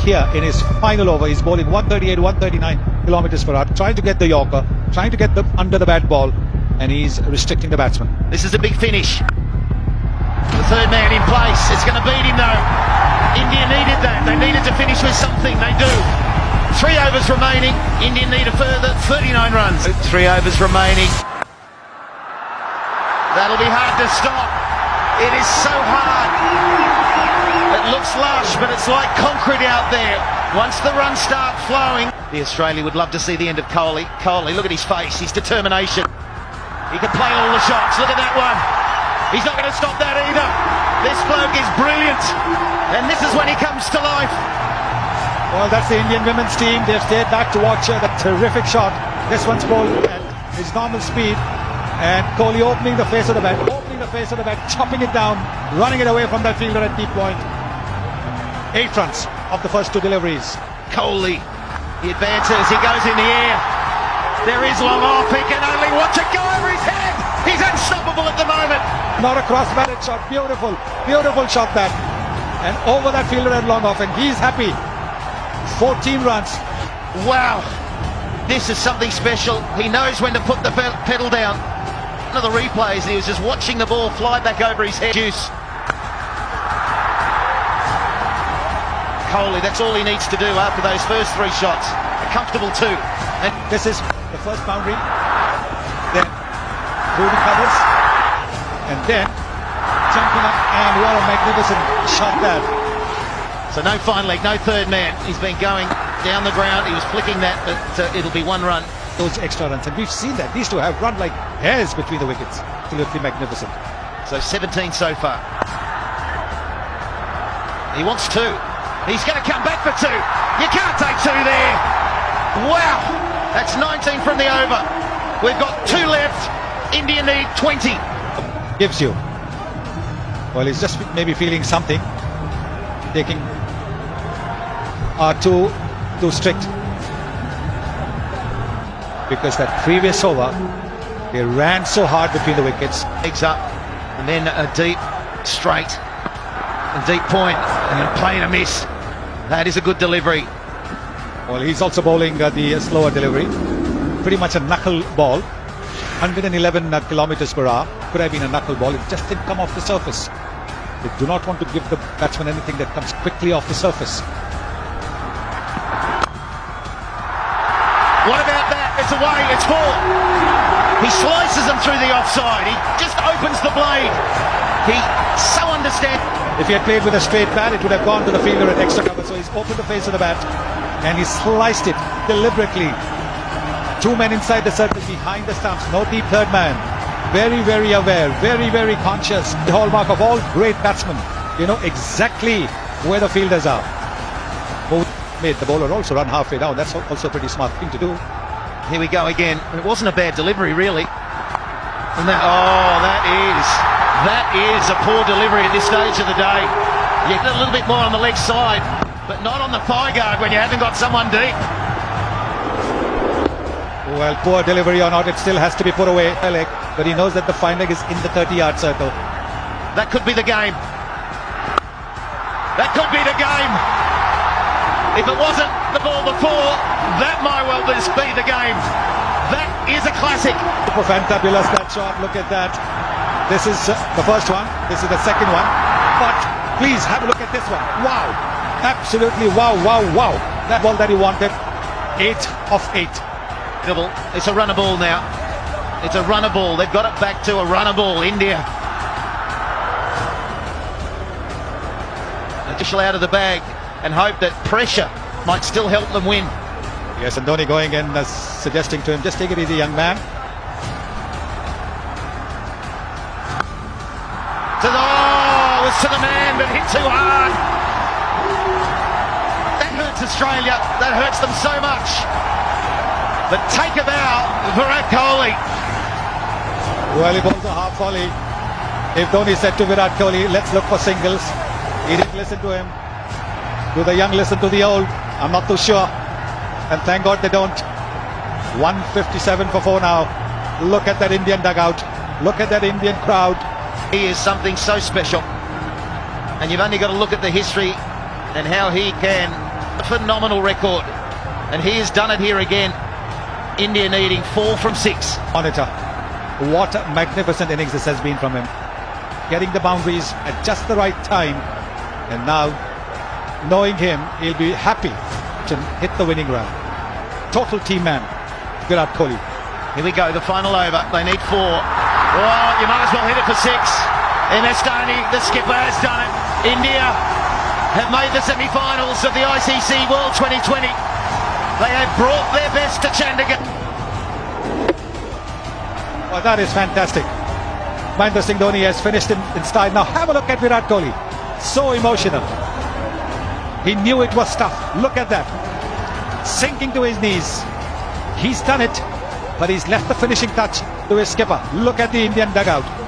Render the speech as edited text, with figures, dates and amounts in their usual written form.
here in his final over. He's bowling 138, 139 kilometers per hour, trying to get the Yorker, trying to get the under the bat ball, and he's restricting the batsman. This is a big finish. The third man in place. It's going to beat him though. India needed that. They needed to finish with something. They do. 3 overs remaining. India need a further 39 runs. 3 overs remaining. That'll be hard to stop. It is so hard. It looks lush, but it's like concrete out there. Once the runs start flowing, the Australia would love to see the end of Kohli. Kohli, look at his face, his determination. He can play all the shots. Look at that one. He's not going to stop that either. This bloke is brilliant. And this is when he comes to life. Well, that's the Indian women's team. They've stayed back to watch the terrific shot. This one's bowled at his normal speed. And Kohli opening the face of the bat, chopping it down, running it away from that fielder at deep point. 8 runs of the first 2 deliveries. Kohli, he advances, he goes in the air. There is long off, he can only watch it go over his head. He's unstoppable at the moment. Not a cross-batted shot, beautiful, beautiful shot that. And over that fielder at long off, and he's happy. 14 runs. Wow, this is something special. He knows when to put the pedal down. One of the replays, he was just watching the ball fly back over his head. Juice. Kohli, that's all he needs to do after those first 3 shots. A comfortable 2. And this is the first boundary. Then through the covers. And then jumping up, and what a magnificent shot that. So no fine leg, no third man. He's been going down the ground. He was flicking that, but it'll be 1 run. Those extra runs, and we've seen that. These two have run like hairs between the wickets. Absolutely magnificent. So 17 so far. He wants 2. He's going to come back for 2. You can't take 2 there. Wow, that's 19 from the over. We've got 2 left. India need 20. Gives you. Well, he's just maybe feeling something. Taking too strict. Because that previous over, they ran so hard between the wickets. Legs up, and then a deep straight, a deep point, and then playing a miss. That is a good delivery. Well, he's also bowling the slower delivery. Pretty much a knuckle ball. 111 kilometers per hour. Could have been a knuckle ball. It just didn't come off the surface. They do not want to give the batsman anything that comes quickly off the surface. What about that? It's away, it's 4. He slices them through the offside. He just opens the blade. He so understands. If he had played with a straight bat, it would have gone to the fielder at extra cover. So he's opened the face of the bat and he sliced it deliberately. 2 men inside the circle behind the stumps. No deep third man. Very, very aware. Very, very conscious. The hallmark of all great batsmen. You know exactly where the fielders are. Made the bowler also run halfway down. That's also a pretty smart thing to do. Here we go again. It wasn't a bad delivery, really. And that is a poor delivery at this stage of the day. You get a little bit more on the leg side, but not on the thigh guard when you haven't got someone deep. Well, poor delivery or not, it still has to be put away. But he knows that the fine leg is in the 30-yard circle. That could be the game. That could be the game. If it wasn't the ball before, that might well be the game. That is a classic. Fantabulous, that shot. Look at that. This is the first one. This is the second one. But please have a look at this one. Wow. Absolutely wow, wow, wow. That ball that he wanted. 8 of 8. It's a runner ball now. It's a runner ball. They've got it back to a runner ball, India. Official out of the bag. And hope that pressure might still help them win. Yes, and Dhoni going and suggesting to him, just take it easy, young man. It was to the man, but hit too hard. That hurts Australia. That hurts them so much. But take a bow, Virat Kohli. Well, he bowls a half volley. If Dhoni said to Virat Kohli, let's look for singles, he didn't listen to him. Do the young listen to the old? I'm not too sure. And thank God they don't. 157 for 4 now. Look at that Indian dugout. Look at that Indian crowd. He is something so special. And you've only got to look at the history and how he can A phenomenal record, and he has done it here again. India needing 4 from 6. Monitor, what a magnificent innings this has been from him. Getting the boundaries at just the right time, and now, knowing him, he'll be happy to hit the winning run. Total team man, Virat Kohli. Here we go, the final over. They need 4. Oh, you might as well hit it for 6. MS Dhoni, the skipper, has done it. India have made the semi-finals of the ICC World 2020. They have brought their best to Chandigarh. Oh, that is fantastic. Mahendra Singh Dhoni has finished in style. Now have a look at Virat Kohli. So emotional. He knew it was tough. Look at that. Sinking to his knees. He's done it, but he's left the finishing touch to his skipper. Look at the Indian dugout.